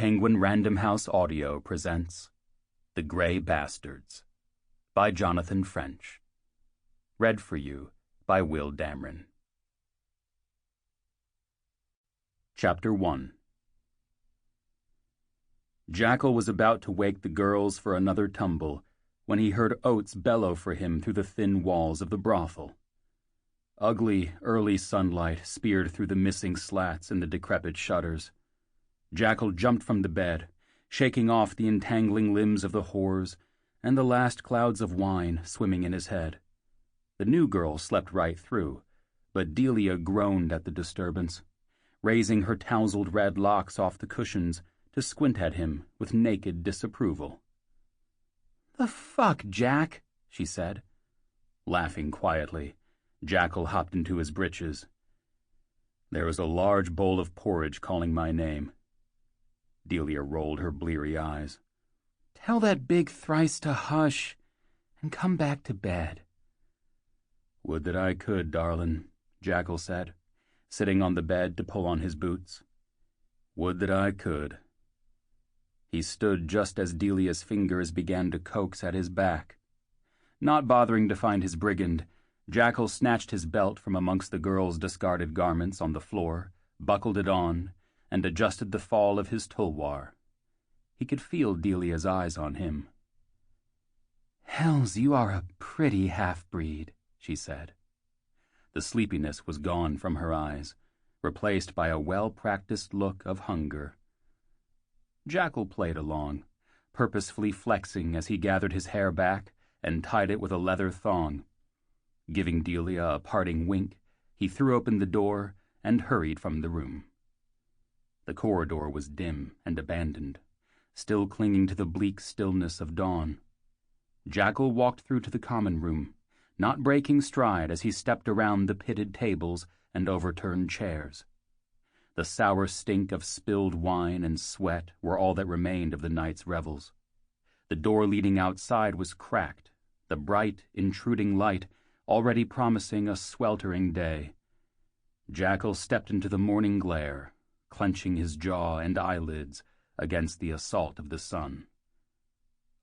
Penguin Random House Audio presents The Grey Bastards by Jonathan French. Read for you by Will Damron. Chapter 1. Jackal was about to wake the girls for another tumble when he heard Oates bellow for him through the thin walls of the brothel. Ugly, early sunlight speared through the missing slats in the decrepit shutters. Jackal jumped from the bed, shaking off the entangling limbs of the whores and the last clouds of wine swimming in his head. The new girl slept right through, but Delia groaned at the disturbance, raising her tousled red locks off the cushions to squint at him with naked disapproval. "The fuck, Jack?" she said. Laughing quietly, Jackal hopped into his breeches. "There was a large bowl of porridge calling my name." Delia rolled her bleary eyes. "Tell that big thrice to hush and come back to bed." "Would that I could, darlin'," Jackal said, sitting on the bed to pull on his boots. "Would that I could." He stood just as Delia's fingers began to coax at his back. Not bothering to find his brigand, Jackal snatched his belt from amongst the girl's discarded garments on the floor, buckled it on, and adjusted the fall of his tulwar. He could feel Delia's eyes on him. "Hells, you are a pretty half-breed," she said. The sleepiness was gone from her eyes, replaced by a well-practiced look of hunger. Jackal played along, purposefully flexing as he gathered his hair back and tied it with a leather thong. Giving Delia a parting wink, he threw open the door and hurried from the room. The corridor was dim and abandoned, still clinging to the bleak stillness of dawn. Jackal walked through to the common room, not breaking stride as he stepped around the pitted tables and overturned chairs. The sour stink of spilled wine and sweat were all that remained of the night's revels. The door leading outside was cracked, the bright, intruding light already promising a sweltering day. Jackal stepped into the morning glare, clenching his jaw and eyelids against the assault of the sun.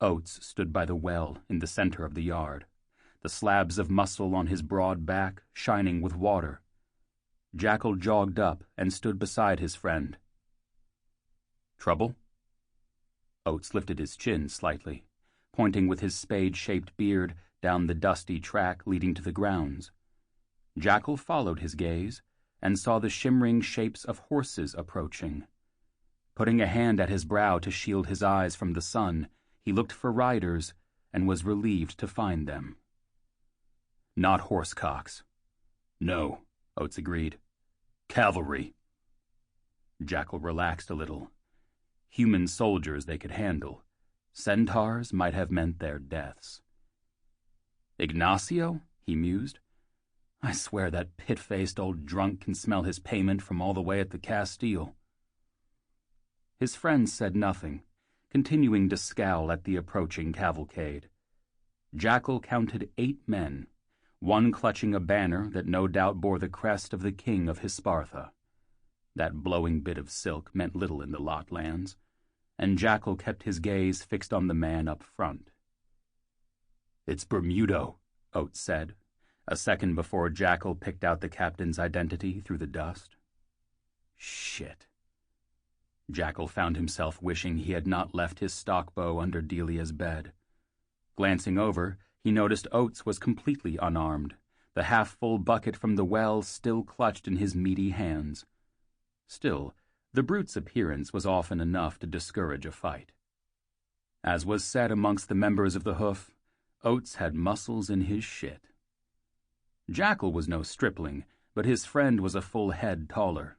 Oates stood by the well in the center of the yard, the slabs of muscle on his broad back shining with water. Jackal jogged up and stood beside his friend. "Trouble?" Oates lifted his chin slightly, pointing with his spade-shaped beard down the dusty track leading to the grounds. Jackal followed his gaze and saw the shimmering shapes of horses approaching. Putting a hand at his brow to shield his eyes from the sun, he looked for riders and was relieved to find them. "Not horsecocks." "No," Oates agreed. "Cavalry." Jackal relaxed a little. Human soldiers they could handle. Centaurs might have meant their deaths. "Ignacio?" he mused. "I swear that pit-faced old drunk can smell his payment from all the way at the Castile." His friend said nothing, continuing to scowl at the approaching cavalcade. Jackal counted 8 men, one clutching a banner that no doubt bore the crest of the king of Hispartha. That blowing bit of silk meant little in the Lotlands, and Jackal kept his gaze fixed on the man up front. "It's Bermudo," Oates said, a second before Jackal picked out the captain's identity through the dust. Shit. Jackal found himself wishing he had not left his stockbow under Delia's bed. Glancing over, he noticed Oates was completely unarmed, the half-full bucket from the well still clutched in his meaty hands. Still, the brute's appearance was often enough to discourage a fight. As was said amongst the members of the hoof, Oates had muscles in his shit. Jackal was no stripling, but his friend was a full head taller.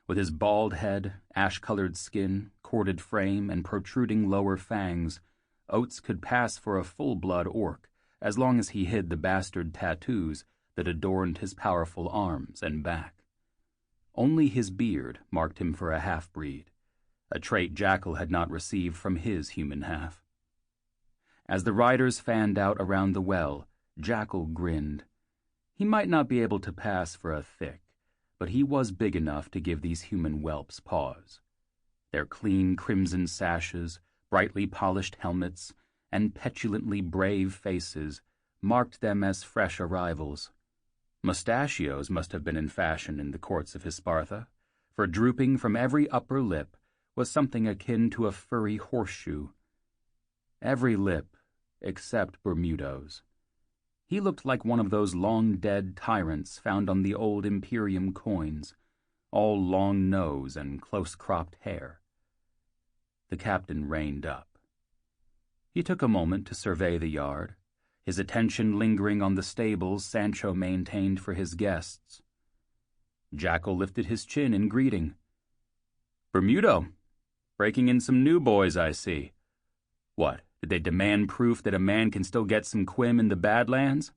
With his bald head, ash-colored skin, corded frame, and protruding lower fangs, Oates could pass for a full-blood orc, as long as he hid the bastard tattoos that adorned his powerful arms and back. Only his beard marked him for a half-breed, a trait Jackal had not received from his human half. As the riders fanned out around the well, Jackal grinned. He might not be able to pass for a thick, but he was big enough to give these human whelps pause. Their clean crimson sashes, brightly polished helmets, and petulantly brave faces marked them as fresh arrivals. Mustachios must have been in fashion in the courts of Hispartha, for drooping from every upper lip was something akin to a furry horseshoe. Every lip except Bermudo's. He looked like one of those long-dead tyrants found on the old Imperium coins, all long nose and close-cropped hair. The captain reined up. He took a moment to survey the yard, his attention lingering on the stables Sancho maintained for his guests. Jackal lifted his chin in greeting. "Bermudo, breaking in some new boys, I see. What, did they demand proof that a man can still get some quim in the Badlands?"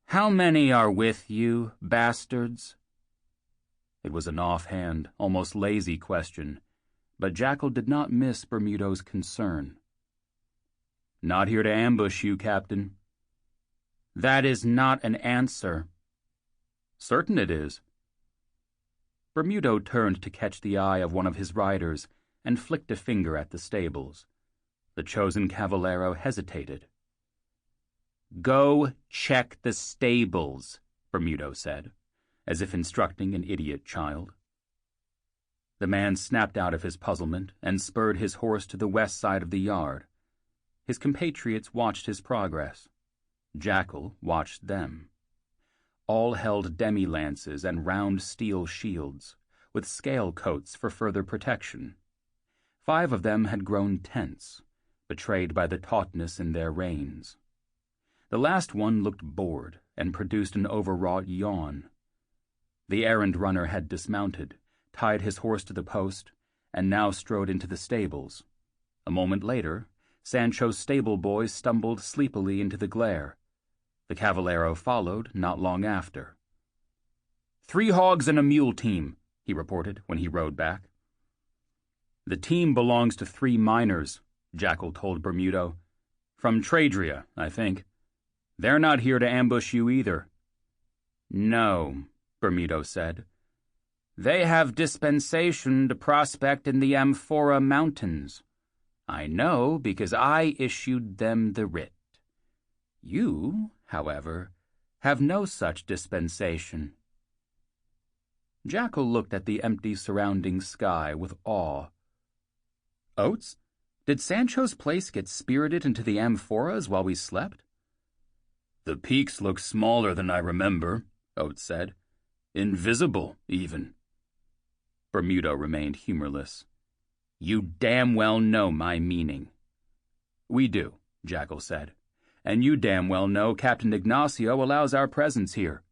"How many are with you, bastards?" It was an offhand, almost lazy question, but Jackal did not miss Bermudo's concern. "Not here to ambush you, Captain." "That is not an answer." "Certain it is." Bermudo turned to catch the eye of one of his riders and flicked a finger at the stables. The chosen cavallero hesitated. "Go check the stables," Bermudo said, as if instructing an idiot child. The man snapped out of his puzzlement and spurred his horse to the west side of the yard. His compatriots watched his progress. Jackal watched them. All held demi-lances and round steel shields, with scale coats for further protection. 5 of them had grown tense, betrayed by the tautness in their reins. The last one looked bored and produced an overwrought yawn. The errand runner had dismounted, tied his horse to the post, and now strode into the stables. A moment later, Sancho's stable boys stumbled sleepily into the glare. The cavallero followed not long after. 3 hogs and a mule team, he reported when he rode back. The team belongs to 3 miners, Jackal told Bermudo. From Tradria, I think. They're not here to ambush you either. No, Bermudo said. They have dispensation to prospect in the Amphora Mountains. I know because I issued them the writ. You, however, have no such dispensation. Jackal looked at the empty surrounding sky with awe. Oates, did Sancho's place get spirited into the Amphoras while we slept? The peaks look smaller than I remember, Oates said. Invisible, even. Bermudo remained humorless. You damn well know my meaning. We do, Jackal said. And you damn well know Captain Ignacio allows our presence here.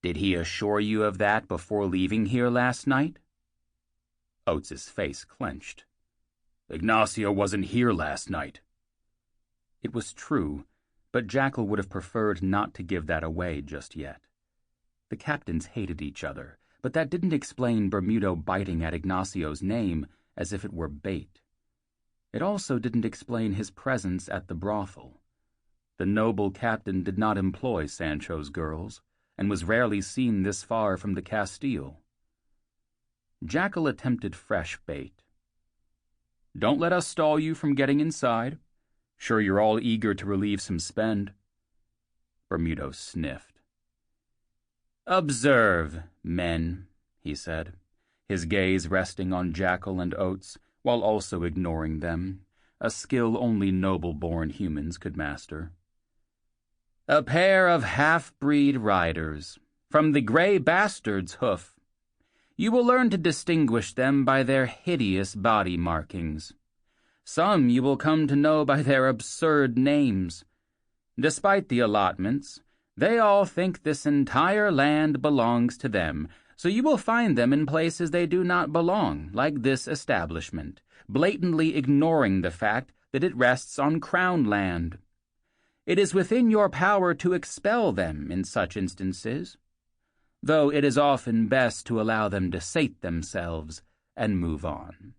Did he assure you of that before leaving here last night? Oates's face clenched. Ignacio wasn't here last night. It was true, but Jackal would have preferred not to give that away just yet. The captains hated each other, but that didn't explain Bermudo biting at Ignacio's name as if it were bait. It also didn't explain his presence at the brothel. The noble captain did not employ Sancho's girls, and was rarely seen this far from the Castile. Jackal attempted fresh bait. Don't let us stall you from getting inside. Sure you're all eager to relieve some spend. Bermudo sniffed. Observe, men, he said, his gaze resting on Jackal and Oates, while also ignoring them, a skill only noble-born humans could master. A pair of half-breed riders, from the Grey Bastard's hoof. You will learn to distinguish them by their hideous body markings. Some you will come to know by their absurd names. Despite the allotments, they all think this entire land belongs to them, so you will find them in places they do not belong, like this establishment, blatantly ignoring the fact that it rests on crown land. It is within your power to expel them in such instances, though it is often best to allow them to sate themselves and move on.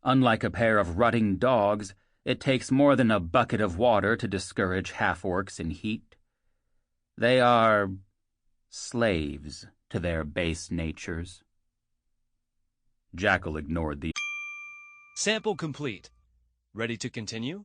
Unlike a pair of rutting dogs, it takes more than a bucket of water to discourage half-orcs in heat. They are slaves to their base natures. Jackal ignored the Sample complete. Ready to continue?